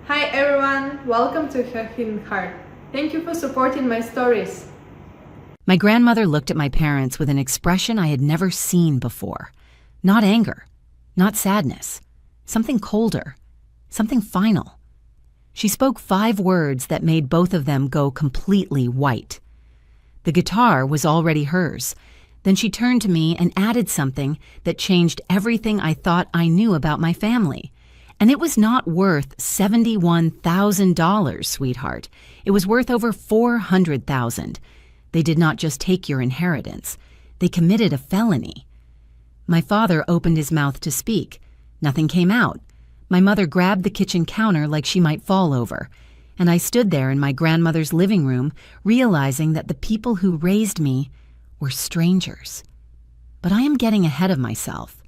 Hi everyone, welcome to Hacking Heart. Thank you for supporting my stories. My grandmother looked at my parents with an expression I had never seen before. Not anger, not sadness, something colder, something final. She spoke 5 words that made both of them go completely white. The guitar was already hers. Then she turned to me and added something that changed everything I thought I knew about my family. And it was not worth $71,000, sweetheart. It was worth over $400,000. They did not just take your inheritance. They committed a felony. My father opened his mouth to speak. Nothing came out. My mother grabbed the kitchen counter like she might fall over. And I stood there in my grandmother's living room, realizing that the people who raised me were strangers. But I am getting ahead of myself.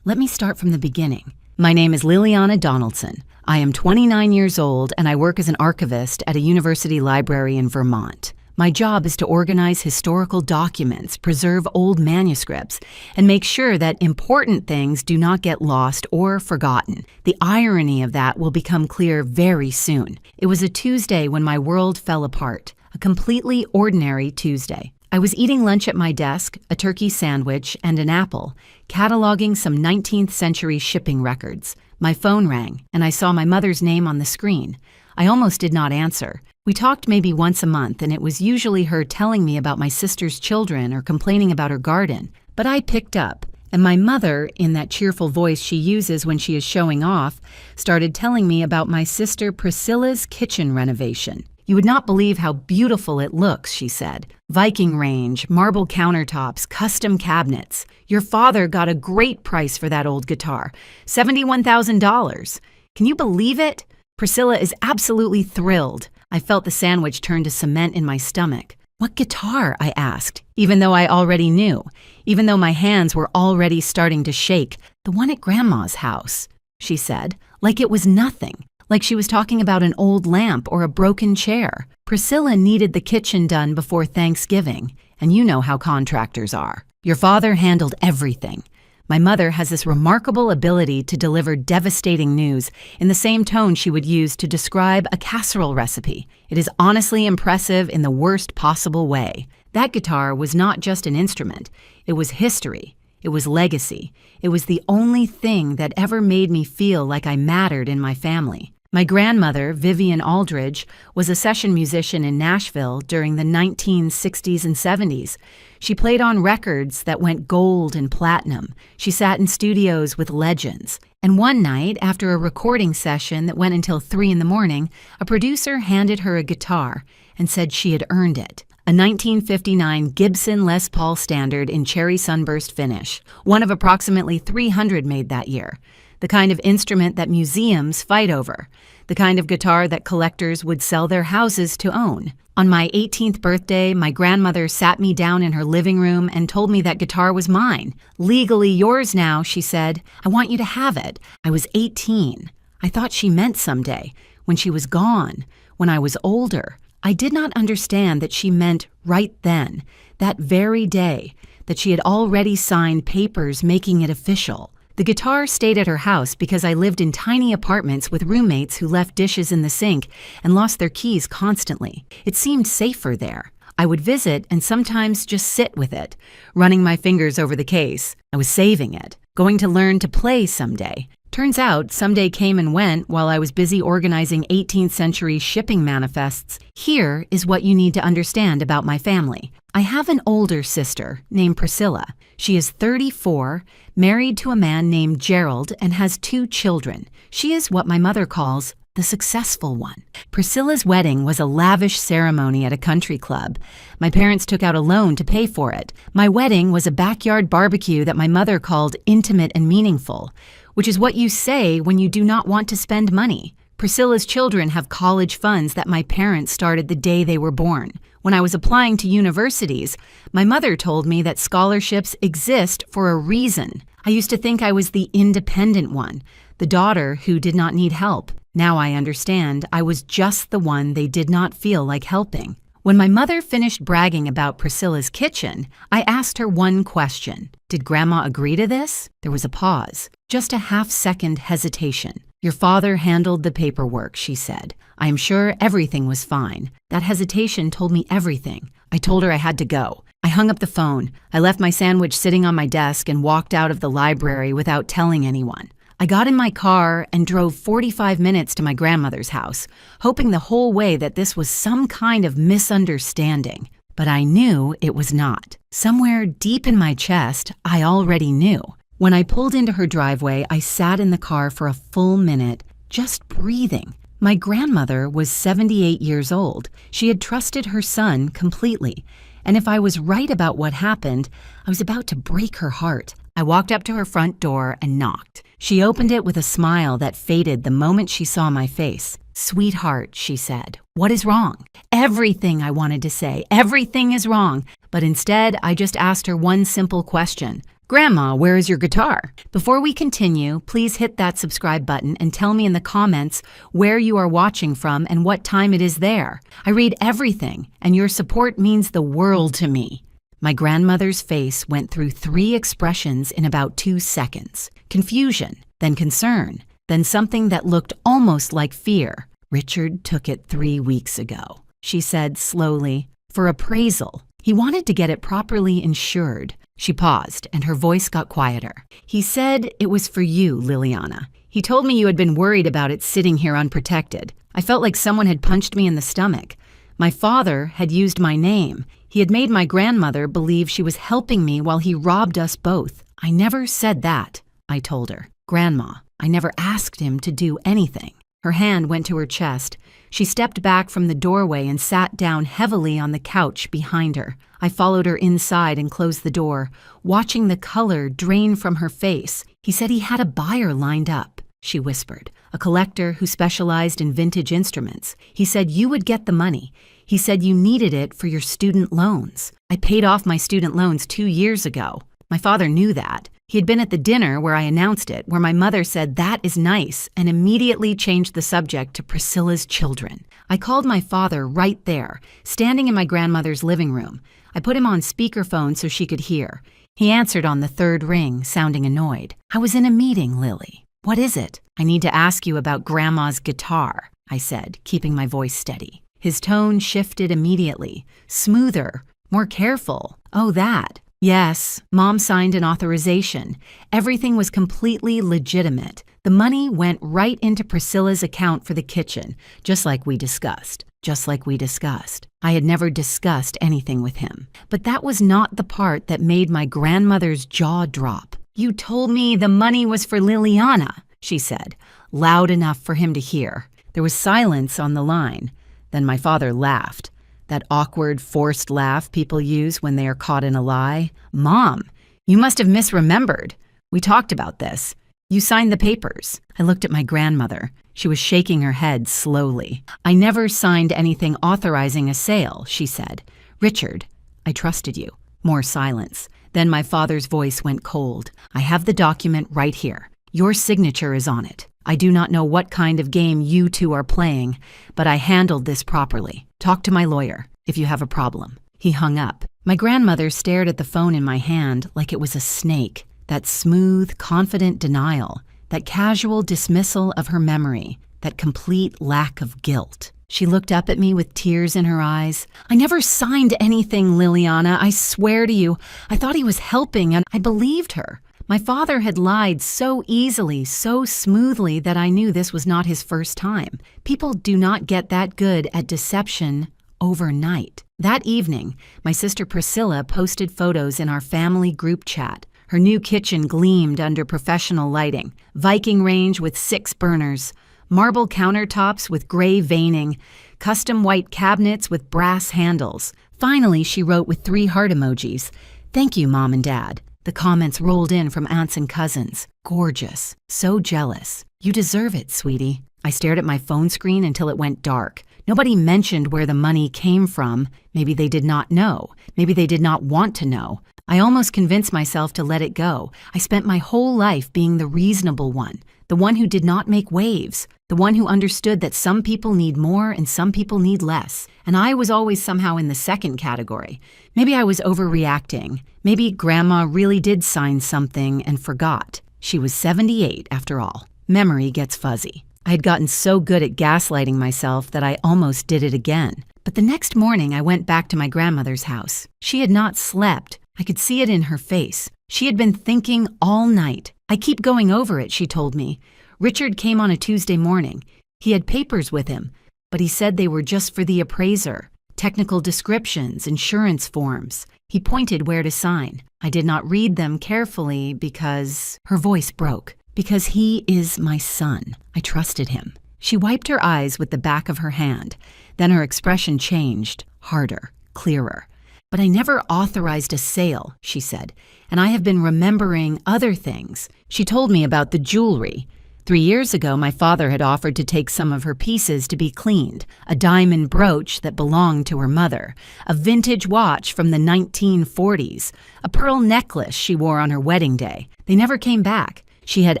Let me start from the beginning. My name is Liliana Donaldson. I am 29 years old and I work as an archivist at a university library in Vermont. My job is to organize historical documents, preserve old manuscripts, and make sure that important things do not get lost or forgotten. The irony of that will become clear very soon. It was a Tuesday when my world fell apart, a completely ordinary Tuesday. I was eating lunch at my desk, a turkey sandwich, and an apple, cataloging some 19th century shipping records. My phone rang, and I saw my mother's name on the screen. I almost did not answer. We talked maybe once a month, and it was usually her telling me about my sister's children or complaining about her garden. But I picked up, and my mother, in that cheerful voice she uses when she is showing off, started telling me about my sister Priscilla's kitchen renovation. You would not believe how beautiful it looks, she said. Viking range, marble countertops, custom cabinets. Your father got a great price for that old guitar, $71,000. Can you believe it? Priscilla is absolutely thrilled. I felt the sandwich turn to cement in my stomach. What guitar? I asked, even though I already knew, even though my hands were already starting to shake. The one at Grandma's house, she said, like it was nothing. Like she was talking about an old lamp or a broken chair. Priscilla needed the kitchen done before Thanksgiving, and you know how contractors are. Your father handled everything. My mother has this remarkable ability to deliver devastating news in the same tone she would use to describe a casserole recipe. It is honestly impressive in the worst possible way. That guitar was not just an instrument. It was history. It was legacy. It was the only thing that ever made me feel like I mattered in my family. My grandmother, Vivian Aldridge, was a session musician in Nashville during the 1960s and 70s. She played on records that went gold and platinum. She sat in studios with legends. And one night, after a recording session that went until 3 in the morning, a producer handed her a guitar and said she had earned it. A 1959 Gibson Les Paul Standard in cherry sunburst finish, one of approximately 300 made that year. The kind of instrument that museums fight over, the kind of guitar that collectors would sell their houses to own. On my 18th birthday, my grandmother sat me down in her living room and told me that guitar was mine. Legally yours now, she said. I want you to have it. I was 18. I thought she meant someday, when she was gone, when I was older. I did not understand that she meant right then, that very day, that she had already signed papers making it official. The guitar stayed at her house because I lived in tiny apartments with roommates who left dishes in the sink and lost their keys constantly. It seemed safer there. I would visit and sometimes just sit with it, running my fingers over the case. I was saving it, going to learn to play someday. Turns out, someday came and went while I was busy organizing 18th century shipping manifests. Here is what you need to understand about my family. I have an older sister named Priscilla. She is 34, married to a man named Gerald, and has 2 children. She is what my mother calls the successful one. Priscilla's wedding was a lavish ceremony at a country club. My parents took out a loan to pay for it. My wedding was a backyard barbecue that my mother called intimate and meaningful, which is what you say when you do not want to spend money. Priscilla's children have college funds that my parents started the day they were born. When I was applying to universities, my mother told me that scholarships exist for a reason. I used to think I was the independent one, the daughter who did not need help. Now I understand I was just the one they did not feel like helping. When my mother finished bragging about Priscilla's kitchen, I asked her one question. Did Grandma agree to this? There was a pause, just a half-second hesitation. Your father handled the paperwork, she said. I am sure everything was fine. That hesitation told me everything. I told her I had to go. I hung up the phone. I left my sandwich sitting on my desk and walked out of the library without telling anyone. I got in my car and drove 45 minutes to my grandmother's house, hoping the whole way that this was some kind of misunderstanding. But I knew it was not. Somewhere deep in my chest, I already knew. When I pulled into her driveway, I sat in the car for a full minute, just breathing. My grandmother was 78 years old. She had trusted her son completely. And if I was right about what happened, I was about to break her heart. I walked up to her front door and knocked. She opened it with a smile that faded the moment she saw my face. "Sweetheart," she said, "what is wrong?" Everything I wanted to say. Everything is wrong. But instead, I just asked her one simple question. "Grandma, where is your guitar?" Before we continue, please hit that subscribe button and tell me in the comments where you are watching from and what time it is there. I read everything, and your support means the world to me. My grandmother's face went through 3 expressions in about 2 seconds. Confusion, then concern, then something that looked almost like fear. "Richard took it 3 weeks ago," she said slowly, "for appraisal. He wanted to get it properly insured." She paused, and her voice got quieter. "He said it was for you, Liliana. He told me you had been worried about it sitting here unprotected. I felt like someone had punched me in the stomach. My father had used my name. He had made my grandmother believe she was helping me while he robbed us both. I never said that," I told her. "Grandma, I never asked him to do anything." Her hand went to her chest. She stepped back from the doorway and sat down heavily on the couch behind her. I followed her inside and closed the door, watching the color drain from her face. "He said he had a buyer lined up," she whispered, "a collector who specialized in vintage instruments. He said you would get the money. He said you needed it for your student loans. I paid off my student loans 2 years ago." My father knew that. He had been at the dinner where I announced it, where my mother said, "That is nice," and immediately changed the subject to Priscilla's children. I called my father right there, standing in my grandmother's living room. I put him on speakerphone so she could hear. He answered on the 3rd ring, sounding annoyed. "I was in a meeting, Lily." "What is it?" "I need to ask you about Grandma's guitar," I said, keeping my voice steady. His tone shifted immediately, smoother, more careful. "Oh, that. Yes, Mom signed an authorization. Everything was completely legitimate. The money went right into Priscilla's account for the kitchen, just like we discussed. Just like we discussed. I had never discussed anything with him. But that was not the part that made my grandmother's jaw drop. "You told me the money was for Liliana," she said, loud enough for him to hear. There was silence on the line. Then my father laughed. That awkward, forced laugh people use when they are caught in a lie. "Mom, you must have misremembered. We talked about this. You signed the papers." I looked at my grandmother. She was shaking her head slowly. "I never signed anything authorizing a sale," she said. "Richard, I trusted you." More silence. Then my father's voice went cold. "I have the document right here. Your signature is on it. I do not know what kind of game you two are playing, but I handled this properly. Talk to my lawyer if you have a problem." He hung up. My grandmother stared at the phone in my hand like it was a snake. That smooth, confident denial, that casual dismissal of her memory, that complete lack of guilt. She looked up at me with tears in her eyes. "I never signed anything, Liliana. I swear to you. I thought he was helping, and I believed her." My father had lied so easily, so smoothly that I knew this was not his first time. People do not get that good at deception overnight. That evening, my sister Priscilla posted photos in our family group chat. Her new kitchen gleamed under professional lighting. Viking range with 6 burners, marble countertops with gray veining, custom white cabinets with brass handles. Finally, she wrote with 3 heart emojis. "Thank you, Mom and Dad." The comments rolled in from aunts and cousins. "Gorgeous. So jealous. You deserve it, sweetie." I stared at my phone screen until it went dark. Nobody mentioned where the money came from. Maybe they did not know. Maybe they did not want to know. I almost convinced myself to let it go. I spent my whole life being the reasonable one, the one who did not make waves, the one who understood that some people need more and some people need less. And I was always somehow in the second category. Maybe I was overreacting. Maybe Grandma really did sign something and forgot. She was 78 after all. Memory gets fuzzy. I had gotten so good at gaslighting myself that I almost did it again. But the next morning, I went back to my grandmother's house. She had not slept. I could see it in her face. She had been thinking all night. I keep going over it, she told me. Richard came on a Tuesday morning. He had papers with him, but he said they were just for the appraiser. Technical descriptions, insurance forms. He pointed where to sign. I did not read them carefully because her voice broke. Because he is my son. I trusted him. She wiped her eyes with the back of her hand. Then her expression changed, harder, clearer. But I never authorized a sale, she said, and I have been remembering other things. She told me about the jewelry. 3 years ago, my father had offered to take some of her pieces to be cleaned, a diamond brooch that belonged to her mother, a vintage watch from the 1940s, a pearl necklace she wore on her wedding day. They never came back. She had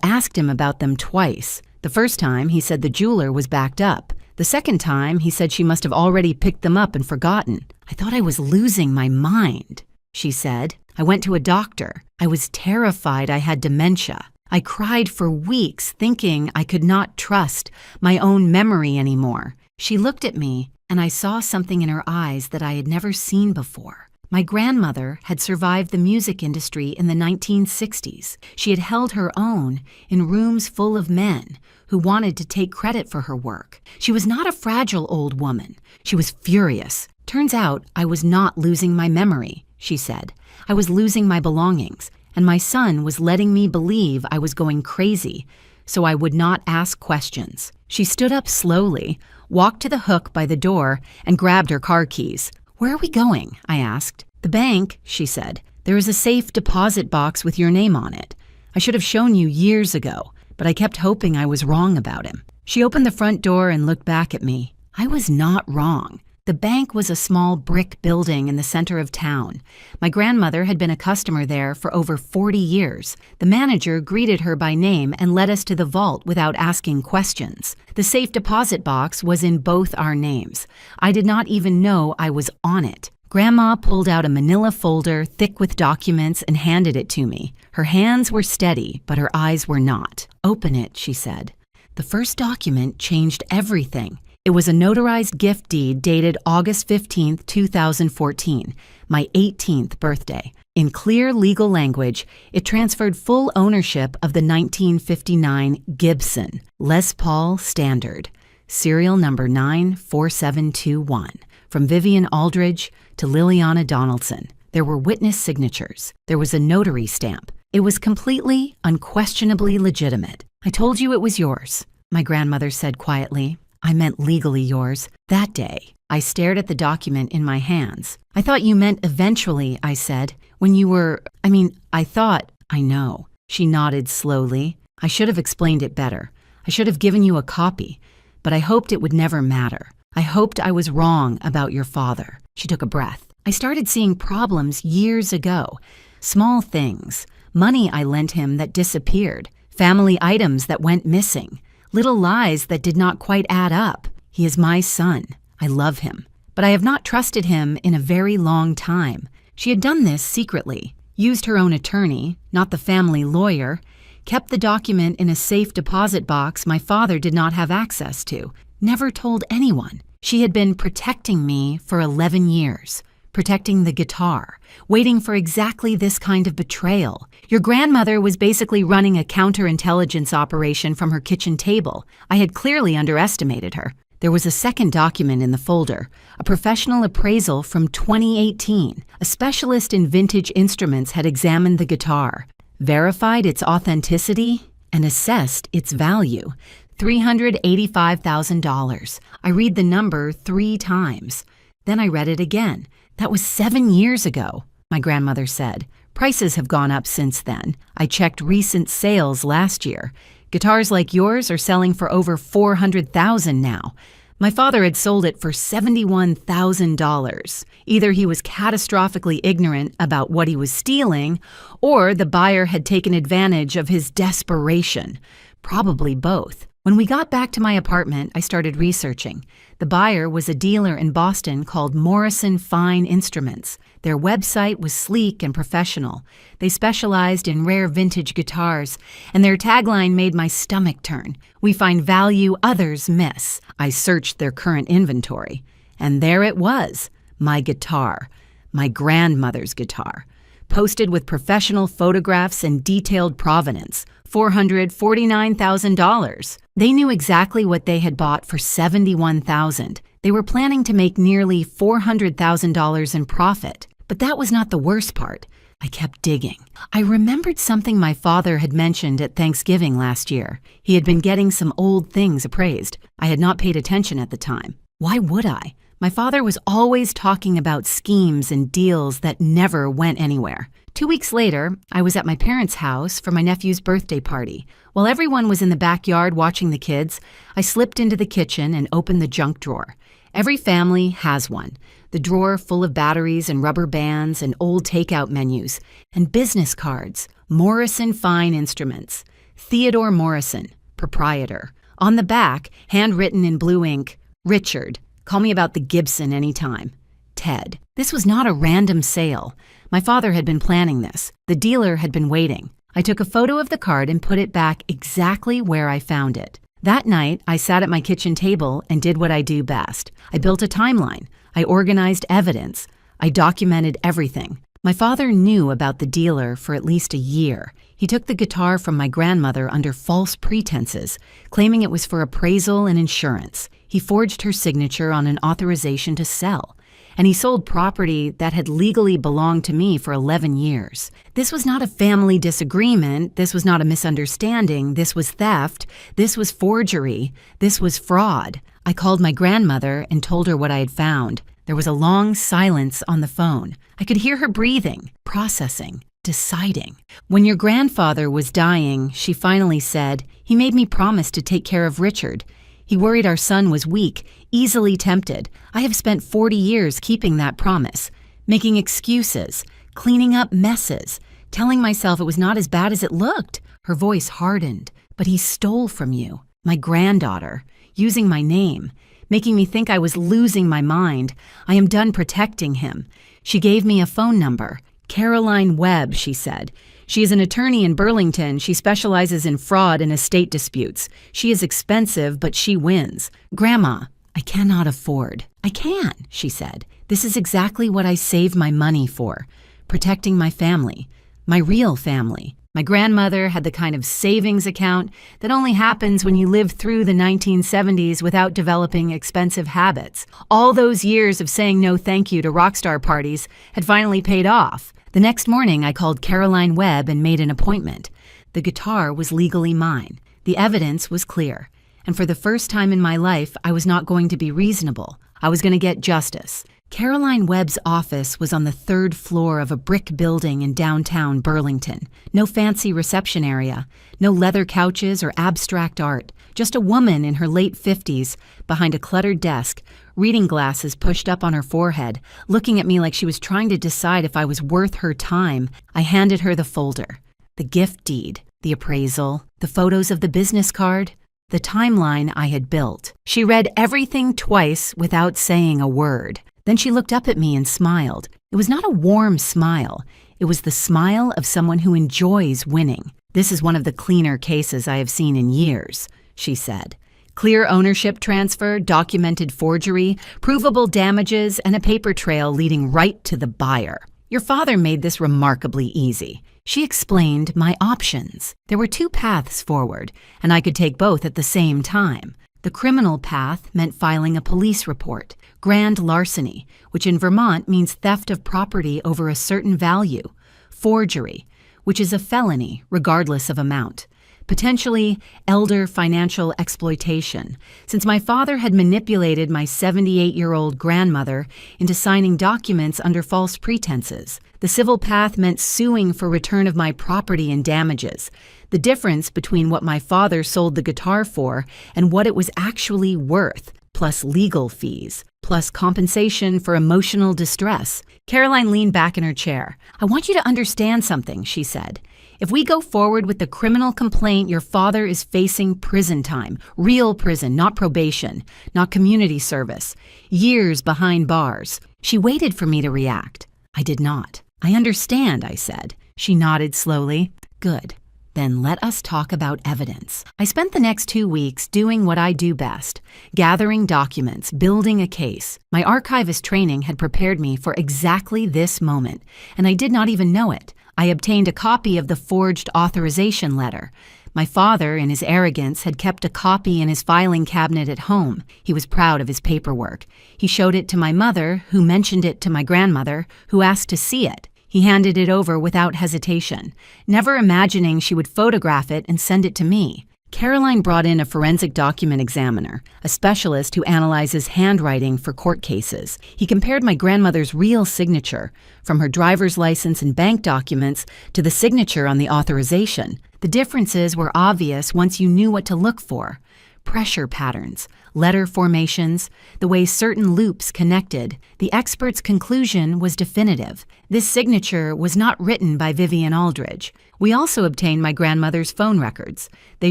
asked him about them twice. The first time, he said the jeweler was backed up. The second time, he said she must have already picked them up and forgotten. I thought I was losing my mind, she said. I went to a doctor. I was terrified I had dementia. I cried for weeks, thinking I could not trust my own memory anymore. She looked at me, and I saw something in her eyes that I had never seen before. My grandmother had survived the music industry in the 1960s. She had held her own in rooms full of men who wanted to take credit for her work. She was not a fragile old woman. She was furious. Turns out I was not losing my memory, she said. I was losing my belongings, and my son was letting me believe I was going crazy, so I would not ask questions. She stood up slowly, walked to the hook by the door, and grabbed her car keys. Where are we going? I asked. The bank, she said. There is a safe deposit box with your name on it. I should have shown you years ago, but I kept hoping I was wrong about him. She opened the front door and looked back at me. I was not wrong. The bank was a small brick building in the center of town. My grandmother had been a customer there for over 40 years. The manager greeted her by name and led us to the vault without asking questions. The safe deposit box was in both our names. I did not even know I was on it. Grandma pulled out a manila folder thick with documents and handed it to me. Her hands were steady, but her eyes were not. Open it, she said. The first document changed everything. It was a notarized gift deed dated August 15, 2014, my 18th birthday. In clear legal language, it transferred full ownership of the 1959 Gibson Les Paul Standard, serial number 94721, from Vivian Aldridge to Liliana Donaldson. There were witness signatures. There was a notary stamp. It was completely, unquestionably legitimate. I told you it was yours, my grandmother said quietly. I meant legally yours. That day, I stared at the document in my hands. I thought you meant eventually, I said. When you were, I thought, I know. She nodded slowly. I should have explained it better. I should have given you a copy, but I hoped it would never matter. I hoped I was wrong about your father. She took a breath. I started seeing problems years ago. Small things. Money I lent him that disappeared. Family items that went missing. Little lies that did not quite add up. He is my son. I love him. But I have not trusted him in a very long time. She had done this secretly, used her own attorney, not the family lawyer, kept the document in a safe deposit box my father did not have access to, never told anyone. She had been protecting me for 11 years, protecting the guitar, waiting for exactly this kind of betrayal. Your grandmother was basically running a counterintelligence operation from her kitchen table. I had clearly underestimated her. There was a second document in the folder, a professional appraisal from 2018. A specialist in vintage instruments had examined the guitar, verified its authenticity, and assessed its value, $385,000. I read the number 3 times. Then I read it again. That was 7 years ago, my grandmother said. Prices have gone up since then. I checked recent sales last year. Guitars like yours are selling for over $400,000 now. My father had sold it for $71,000. Either he was catastrophically ignorant about what he was stealing, or the buyer had taken advantage of his desperation. Probably both. When we got back to my apartment, I started researching. The buyer was a dealer in Boston called Morrison Fine Instruments. Their website was sleek and professional. They specialized in rare vintage guitars, and their tagline made my stomach turn. "We find value others miss." I searched their current inventory, and there it was, my guitar, my grandmother's guitar, posted with professional photographs and detailed provenance, $449,000. They knew exactly what they had bought for $71,000. They were planning to make nearly $400,000 in profit. But that was not the worst part. I kept digging. I remembered something my father had mentioned at Thanksgiving last year. He had been getting some old things appraised. I had not paid attention at the time. Why would I? My father was always talking about schemes and deals that never went anywhere. 2 weeks later, I was at my parents' house for my nephew's birthday party. While everyone was in the backyard watching the kids, I slipped into the kitchen and opened the junk drawer. Every family has one. The drawer full of batteries and rubber bands and old takeout menus and business cards. Morrison Fine Instruments. Theodore Morrison, proprietor. On the back, handwritten in blue ink, Richard. Call me about the Gibson anytime. Ted. This was not a random sale. My father had been planning this. The dealer had been waiting. I took a photo of the card and put it back exactly where I found it. That night, I sat at my kitchen table and did what I do best. I built a timeline. I organized evidence. I documented everything. My father knew about the dealer for at least a year. He took the guitar from my grandmother under false pretenses, claiming it was for appraisal and insurance. He forged her signature on an authorization to sell. And he sold property that had legally belonged to me for 11 years. This was not a family disagreement. This was not a misunderstanding. This was theft. This was forgery. This was fraud. I called my grandmother and told her what I had found. There was a long silence on the phone. I could hear her breathing, processing, deciding. When your grandfather was dying, she finally said, "He made me promise to take care of Richard. He worried our son was weak, easily tempted. I have spent 40 years keeping that promise, making excuses, cleaning up messes, telling myself it was not as bad as it looked." Her voice hardened. "But he stole from you, my granddaughter, using my name, making me think I was losing my mind. I am done protecting him." She gave me a phone number. Caroline Webb, she said. "She is an attorney in Burlington. She specializes in fraud and estate disputes. She is expensive, but she wins." "Grandma, I cannot afford." "I can," she said. "This is exactly what I save my money for. Protecting my family. My real family." My grandmother had the kind of savings account that only happens when you live through the 1970s without developing expensive habits. All those years of saying no thank you to rock star parties had finally paid off. The next morning, I called Caroline Webb and made an appointment. The guitar was legally mine. The evidence was clear. And for the first time in my life, I was not going to be reasonable. I was going to get justice. Caroline Webb's office was on the 3rd floor of a brick building in downtown Burlington. No fancy reception area, no leather couches or abstract art. Just a woman in her late 50s behind a cluttered desk, reading glasses pushed up on her forehead, looking at me like she was trying to decide if I was worth her time. I handed her the folder, the gift deed, the appraisal, the photos of the business card, the timeline I had built. She read everything twice without saying a word. Then she looked up at me and smiled. It was not a warm smile. It was the smile of someone who enjoys winning. "This is one of the cleaner cases I have seen in years," she said. "Clear ownership transfer, documented forgery, provable damages, and a paper trail leading right to the buyer. Your father made this remarkably easy." She explained my options. There were 2 paths forward, and I could take both at the same time. The criminal path meant filing a police report, grand larceny, which in Vermont means theft of property over a certain value, forgery, which is a felony regardless of amount, potentially elder financial exploitation, since my father had manipulated my 78-year-old grandmother into signing documents under false pretenses. The civil path meant suing for return of my property and damages, the difference between what my father sold the guitar for and what it was actually worth, plus legal fees, plus compensation for emotional distress. Caroline leaned back in her chair. "I want you to understand something," she said. If we go forward with the criminal complaint, your father is facing prison time. Real prison, not probation, not community service. Years behind bars. She waited for me to react. I did not. I understand, I said. She nodded slowly. Good. Then let us talk about evidence. I spent the next 2 weeks doing what I do best, gathering documents, building a case. My archivist training had prepared me for exactly this moment, and I did not even know it. I obtained a copy of the forged authorization letter. My father, in his arrogance, had kept a copy in his filing cabinet at home. He was proud of his paperwork. He showed it to my mother, who mentioned it to my grandmother, who asked to see it. He handed it over without hesitation, never imagining she would photograph it and send it to me. Caroline brought in a forensic document examiner, a specialist who analyzes handwriting for court cases. He compared my grandmother's real signature, from her driver's license and bank documents to the signature on the authorization. The differences were obvious once you knew what to look for. Pressure patterns, letter formations, the way certain loops connected. The expert's conclusion was definitive. This signature was not written by Vivian Aldridge. We also obtained my grandmother's phone records. They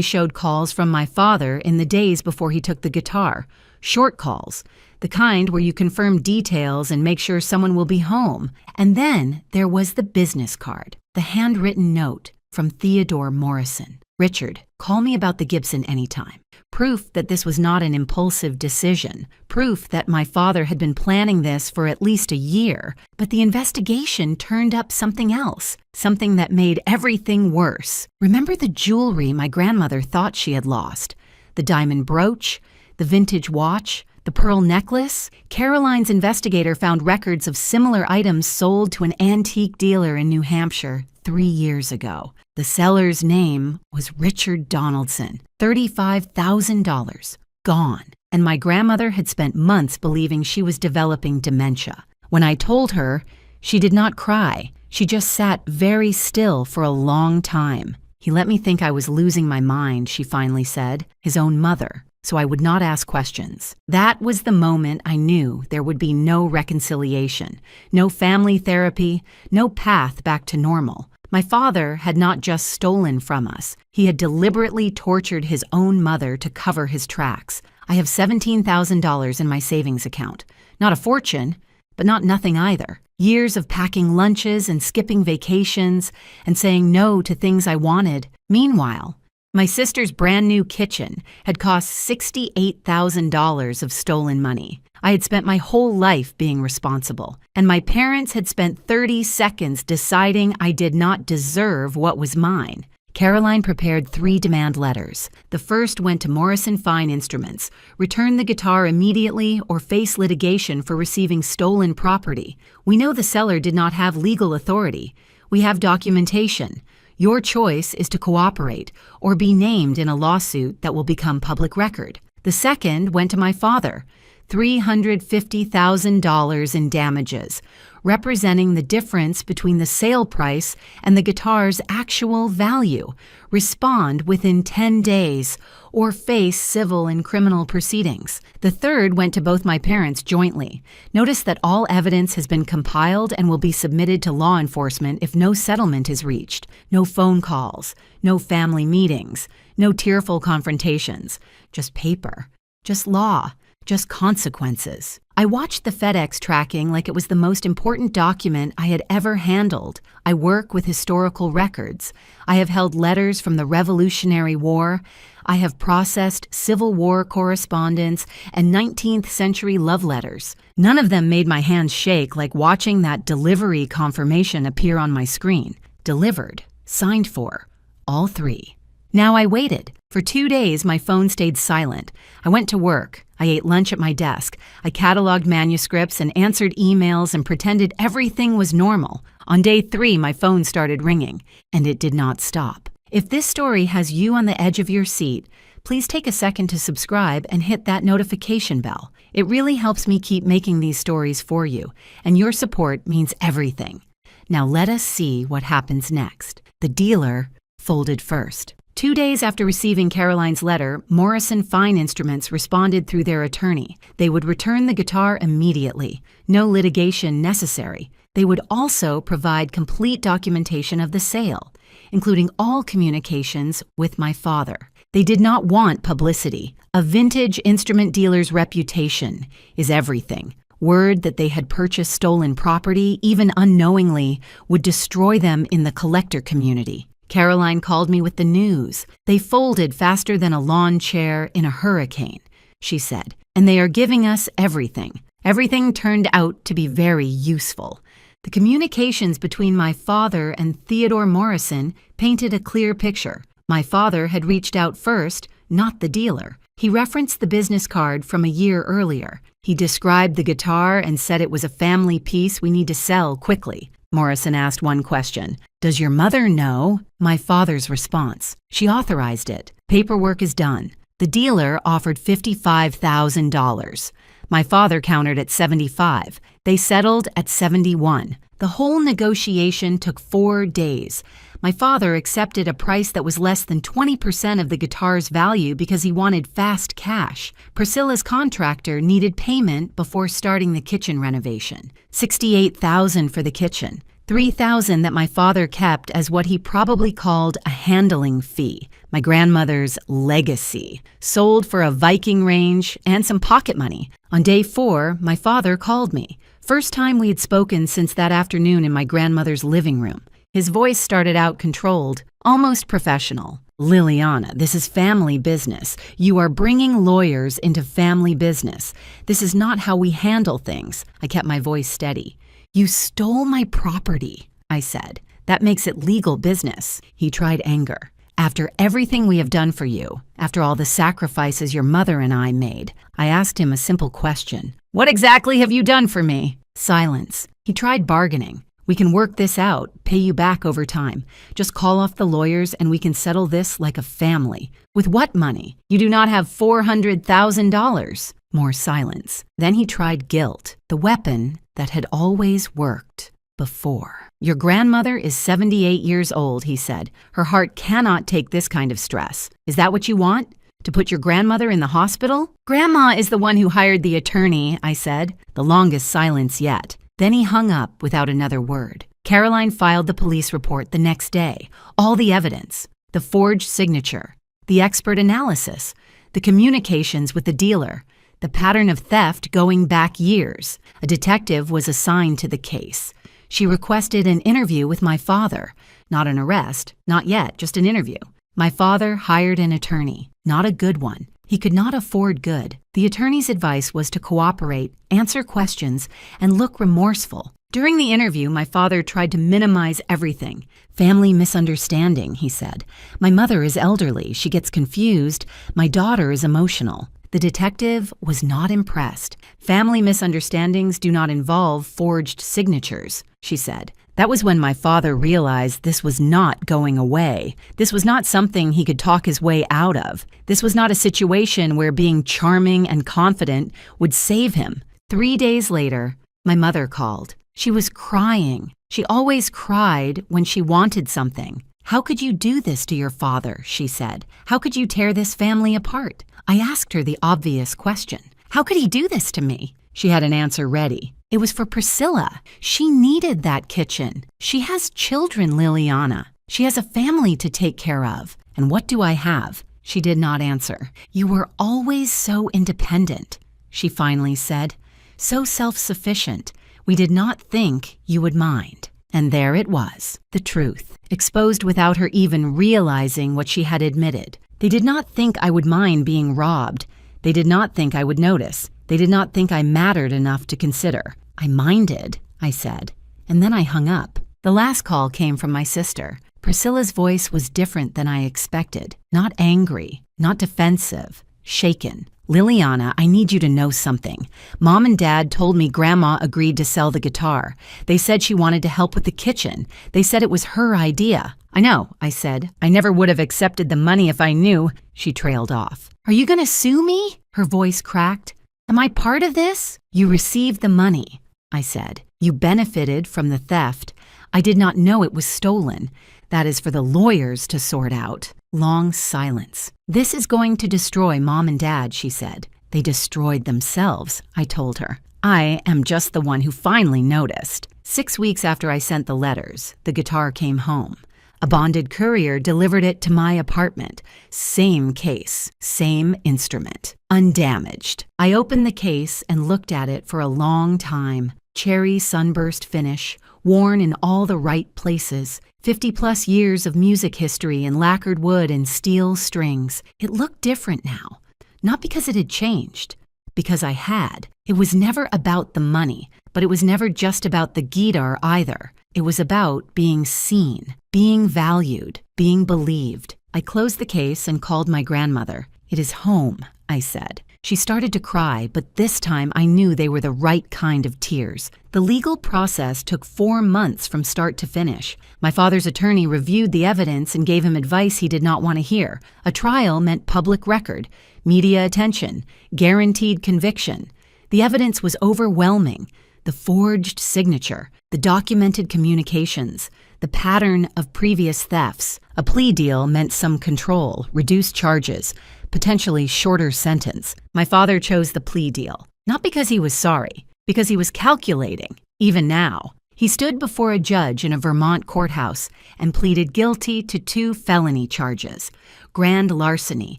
showed calls from my father in the days before he took the guitar. Short calls, the kind where you confirm details and make sure someone will be home. And then there was the business card, the handwritten note from Theodore Morrison. Richard, call me about the Gibson anytime. Proof that this was not an impulsive decision. Proof that my father had been planning this for at least a year. But the investigation turned up something else. Something that made everything worse. Remember the jewelry my grandmother thought she had lost? The diamond brooch? The vintage watch? The pearl necklace? Caroline's investigator found records of similar items sold to an antique dealer in New Hampshire 3 years ago. The seller's name was Richard Donaldson. $35,000. Gone. And my grandmother had spent months believing she was developing dementia. When I told her, she did not cry. She just sat very still for a long time. He let me think I was losing my mind, she finally said, his own mother, so I would not ask questions. That was the moment I knew there would be no reconciliation, no family therapy, no path back to normal. My father had not just stolen from us. He had deliberately tortured his own mother to cover his tracks. I have $17,000 in my savings account. Not a fortune, but not nothing either. Years of packing lunches and skipping vacations and saying no to things I wanted. Meanwhile, my sister's brand new kitchen had cost $68,000 of stolen money. I had spent my whole life being responsible, and my parents had spent 30 seconds deciding I did not deserve what was mine. Caroline prepared 3 demand letters. The first went to Morrison Fine Instruments. Return the guitar immediately or face litigation for receiving stolen property. We know the seller did not have legal authority. We have documentation. Your choice is to cooperate or be named in a lawsuit that will become public record. The second went to my father. $350,000 in damages, representing the difference between the sale price and the guitar's actual value. Respond within 10 days or face civil and criminal proceedings. The third went to both my parents jointly. Notice that all evidence has been compiled and will be submitted to law enforcement if no settlement is reached. No phone calls, no family meetings, no tearful confrontations. Just paper, just law. Just consequences. I watched the FedEx tracking like it was the most important document I had ever handled. I work with historical records. I have held letters from the Revolutionary War. I have processed Civil War correspondence and 19th century love letters. None of them made my hands shake like watching that delivery confirmation appear on my screen. Delivered. Signed for. All 3. Now I waited. For 2 days, my phone stayed silent. I went to work. I ate lunch at my desk. I cataloged manuscripts and answered emails and pretended everything was normal. On day 3, my phone started ringing, and it did not stop. If this story has you on the edge of your seat, please take a second to subscribe and hit that notification bell. It really helps me keep making these stories for you, and your support means everything. Now let us see what happens next. The dealer folded first. 2 days after receiving Caroline's letter, Morrison Fine Instruments responded through their attorney. They would return the guitar immediately. No litigation necessary. They would also provide complete documentation of the sale, including all communications with my father. They did not want publicity. A vintage instrument dealer's reputation is everything. Word that they had purchased stolen property, even unknowingly, would destroy them in the collector community. Caroline called me with the news. They folded faster than a lawn chair in a hurricane, she said, and they are giving us everything. Everything turned out to be very useful. The communications between my father and Theodore Morrison painted a clear picture. My father had reached out first, not the dealer. He referenced the business card from a year earlier. He described the guitar and said it was a family piece we need to sell quickly. Morrison asked one question. "Does your mother know?" My father's response. "She authorized it. Paperwork is done." The dealer offered $55,000. My father countered at $75,000. They settled at $71,000. The whole negotiation took 4 days. My father accepted a price that was less than 20% of the guitar's value because he wanted fast cash. Priscilla's contractor needed payment before starting the kitchen renovation. $68,000 for the kitchen. $3,000 that my father kept as what he probably called a handling fee, my grandmother's legacy, sold for a Viking range and some pocket money. On day 4, my father called me. First time we had spoken since that afternoon in my grandmother's living room. His voice started out controlled, almost professional. "Liliana, this is family business. You are bringing lawyers into family business. This is not how we handle things." I kept my voice steady. "You stole my property," I said. "That makes it legal business." He tried anger. "After everything we have done for you, after all the sacrifices your mother and I made," I asked him a simple question. "What exactly have you done for me?" Silence. He tried bargaining. "We can work this out, pay you back over time. Just call off the lawyers and we can settle this like a family." "With what money? You do not have $400,000. More silence. Then he tried guilt, the weapon that had always worked before. "Your grandmother is 78 years old," he said. "Her heart cannot take this kind of stress. Is that what you want? To put your grandmother in the hospital?" "Grandma is the one who hired the attorney," I said. The longest silence yet. Then he hung up without another word. Caroline filed the police report the next day. All the evidence, the forged signature, the expert analysis, the communications with the dealer, the pattern of theft going back years. A detective was assigned to the case. She requested an interview with my father. Not an arrest, not yet, just an interview. My father hired an attorney, not a good one. He could not afford good. The attorney's advice was to cooperate, answer questions, and look remorseful. During the interview, my father tried to minimize everything. "Family misunderstanding," he said. "My mother is elderly. She gets confused. My daughter is emotional." The detective was not impressed. "Family misunderstandings do not involve forged signatures," she said. That was when my father realized this was not going away. This was not something he could talk his way out of. This was not a situation where being charming and confident would save him. 3 days later, my mother called. She was crying. She always cried when she wanted something. "How could you do this to your father?" she said. "How could you tear this family apart?" I asked her the obvious question. "How could he do this to me?" She had an answer ready. "It was for Priscilla. She needed that kitchen. She has children, Liliana. She has a family to take care of. And what do I have?" She did not answer. "You were always so independent," she finally said. "So self-sufficient. We did not think you would mind." And there it was, the truth, exposed without her even realizing what she had admitted. They did not think I would mind being robbed. They did not think I would notice. They did not think I mattered enough to consider. "I minded," I said, and then I hung up. The last call came from my sister. Priscilla's voice was different than I expected. Not angry, not defensive, shaken. "Liliana, I need you to know something. Mom and Dad told me Grandma agreed to sell the guitar. They said she wanted to help with the kitchen. They said it was her idea." "I know," I said. "I never would have accepted the money if I knew." She trailed off. "Are you going to sue me?" Her voice cracked. "Am I part of this?" "You received the money," I said. "You benefited from the theft. I did not know it was stolen. That is for the lawyers to sort out." Long silence. "This is going to destroy Mom and Dad," she said. "They destroyed themselves," I told her. "I am just the one who finally noticed." 6 weeks after I sent the letters, the guitar came home. A bonded courier delivered it to my apartment. Same case, same instrument, undamaged. I opened the case and looked at it for a long time. Cherry sunburst finish, worn in all the right places. 50-plus years of music history in lacquered wood and steel strings. It looked different now. Not because it had changed, because I had. It was never about the money, but it was never just about the guitar either. It was about being seen, being valued, being believed. I closed the case and called my grandmother. "It is home," I said. She started to cry, but this time I knew they were the right kind of tears. The legal process took 4 months from start to finish. My father's attorney reviewed the evidence and gave him advice he did not want to hear. A trial meant public record, media attention, guaranteed conviction. The evidence was overwhelming. The forged signature, the documented communications, the pattern of previous thefts. A plea deal meant some control, reduced charges, potentially shorter sentence. My father chose the plea deal, not because he was sorry, because he was calculating, even now. He stood before a judge in a Vermont courthouse and pleaded guilty to 2 felony charges: grand larceny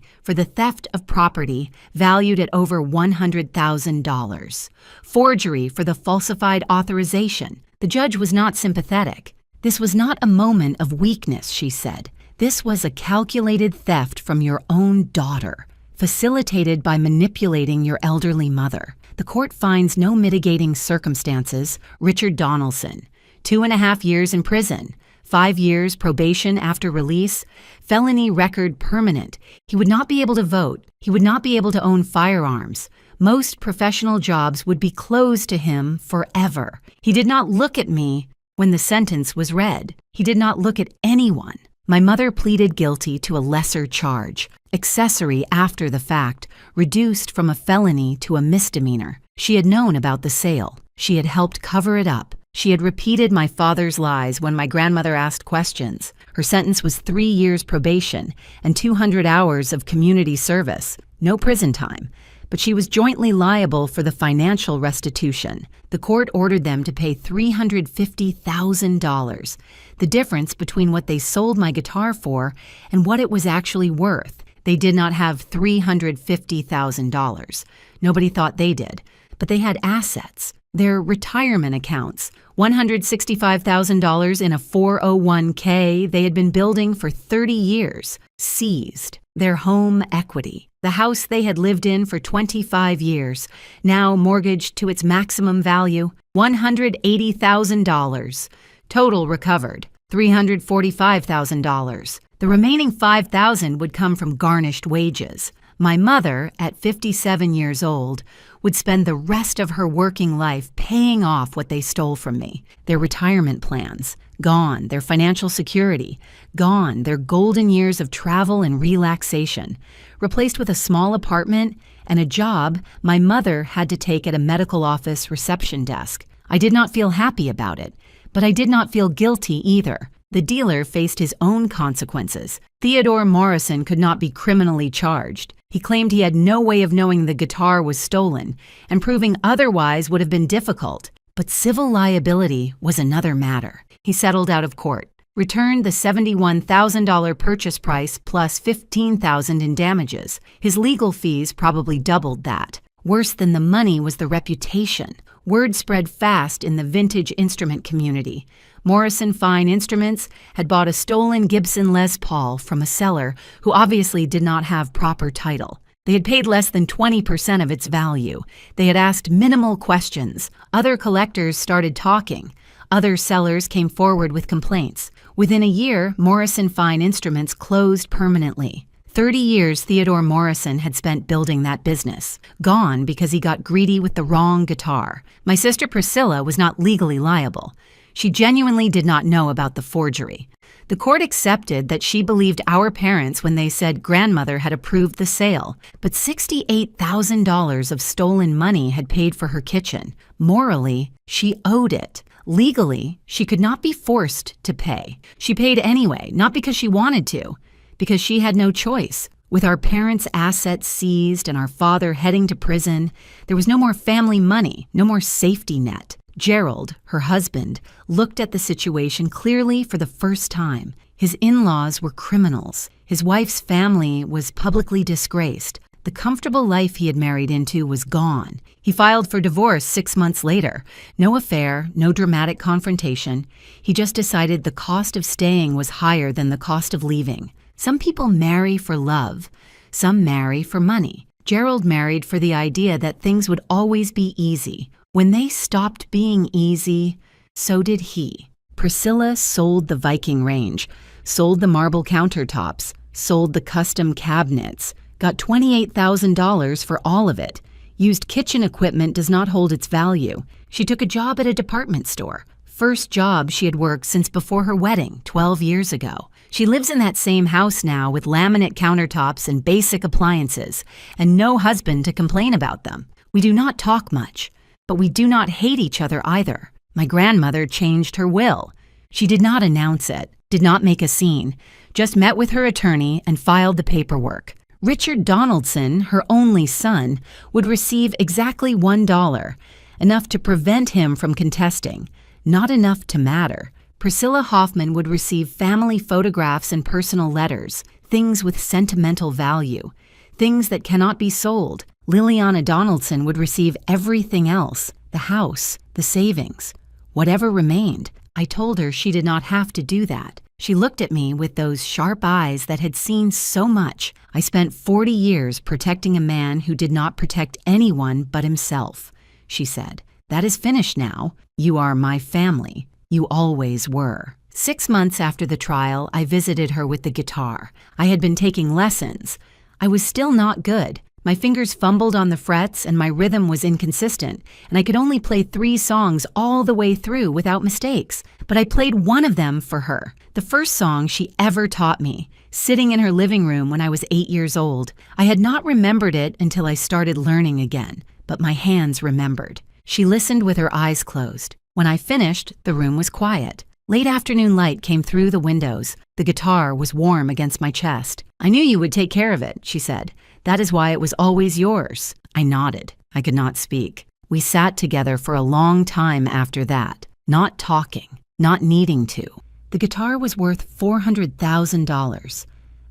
for the theft of property valued at over $100,000, forgery for the falsified authorization. The judge was not sympathetic. "This was not a moment of weakness," she said. "This was a calculated theft from your own daughter, facilitated by manipulating your elderly mother. The court finds no mitigating circumstances. Richard Donaldson, 2.5 years in prison, 5 years probation after release, felony record permanent. He would not be able to vote. He would not be able to own firearms. Most professional jobs would be closed to him forever." He did not look at me when the sentence was read. He did not look at anyone. My mother pleaded guilty to a lesser charge, accessory after the fact, reduced from a felony to a misdemeanor. She had known about the sale. She had helped cover it up. She had repeated my father's lies when my grandmother asked questions. Her sentence was 3 years probation and 200 hours of community service. No prison time. But she was jointly liable for the financial restitution. The court ordered them to pay $350,000, the difference between what they sold my guitar for and what it was actually worth. They did not have $350,000. Nobody thought they did. But they had assets. Their retirement accounts, $165,000 in a 401k they had been building for 30 years, seized. Their home equity, the house they had lived in for 25 years, now mortgaged to its maximum value, $180,000. Total recovered, $345,000. The remaining $5,000 would come from garnished wages. My mother, at 57 years old, would spend the rest of her working life paying off what they stole from me. Their retirement plans, gone. Their financial security, gone. Their golden years of travel and relaxation, replaced with a small apartment and a job my mother had to take at a medical office reception desk. I did not feel happy about it, but I did not feel guilty either. The dealer faced his own consequences. Theodore Morrison could not be criminally charged. He claimed he had no way of knowing the guitar was stolen, and proving otherwise would have been difficult. But civil liability was another matter. He settled out of court, returned the $71,000 purchase price plus $15,000 in damages. His legal fees probably doubled that. Worse than the money was the reputation. Word spread fast in the vintage instrument community. Morrison Fine Instruments had bought a stolen Gibson Les Paul from a seller who obviously did not have proper title. They had paid less than 20% of its value. They had asked minimal questions. Other collectors started talking. Other sellers came forward with complaints. Within a year, Morrison Fine Instruments closed permanently. 30 years Theodore Morrison had spent building that business. Gone because he got greedy with the wrong guitar. My sister Priscilla was not legally liable. She genuinely did not know about the forgery. The court accepted that she believed our parents when they said grandmother had approved the sale, but $68,000 of stolen money had paid for her kitchen. Morally, she owed it. Legally, she could not be forced to pay. She paid anyway, not because she wanted to, because she had no choice. With our parents' assets seized and our father heading to prison, there was no more family money, no more safety net. Gerald, her husband, looked at the situation clearly for the first time. His in-laws were criminals. His wife's family was publicly disgraced. The comfortable life he had married into was gone. He filed for divorce 6 months later. No affair, no dramatic confrontation. He just decided the cost of staying was higher than the cost of leaving. Some people marry for love. Some marry for money. Gerald married for the idea that things would always be easy. When they stopped being easy, so did he. Priscilla sold the Viking range, sold the marble countertops, sold the custom cabinets, got $28,000 for all of it. Used kitchen equipment does not hold its value. She took a job at a department store. First job she had worked since before her wedding, 12 years ago. She lives in that same house now with laminate countertops and basic appliances, and no husband to complain about them. We do not talk much, but we do not hate each other either. My grandmother changed her will. She did not announce it, did not make a scene, just met with her attorney and filed the paperwork. Richard Donaldson, her only son, would receive exactly $1, enough to prevent him from contesting, not enough to matter. Priscilla Hoffman would receive family photographs and personal letters, things with sentimental value, things that cannot be sold. Liliana Donaldson would receive everything else, the house, the savings, whatever remained. I told her she did not have to do that. She looked at me with those sharp eyes that had seen so much. I spent 40 years protecting a man who did not protect anyone but himself, she said. That is finished now. You are my family. You always were. 6 months after the trial, I visited her with the guitar. I had been taking lessons. I was still not good. My fingers fumbled on the frets and my rhythm was inconsistent, and I could only play 3 songs all the way through without mistakes. But I played one of them for her, the first song she ever taught me, sitting in her living room when I was 8 years old. I had not remembered it until I started learning again, but my hands remembered. She listened with her eyes closed. When I finished, the room was quiet. Late afternoon light came through the windows. The guitar was warm against my chest. I knew you would take care of it, she said. That is why it was always yours. I nodded. I could not speak. We sat together for a long time after that, not talking, not needing to. The guitar was worth $400,000,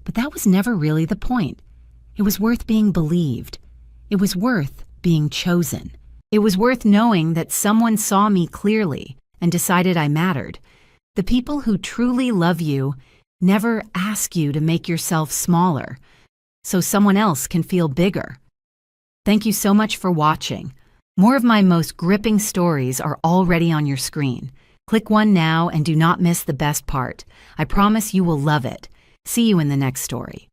but that was never really the point. It was worth being believed. It was worth being chosen. It was worth knowing that someone saw me clearly and decided I mattered. The people who truly love you never ask you to make yourself smaller so someone else can feel bigger. Thank you so much for watching. More of my most gripping stories are already on your screen. Click one now and do not miss the best part. I promise you will love it. See you in the next story.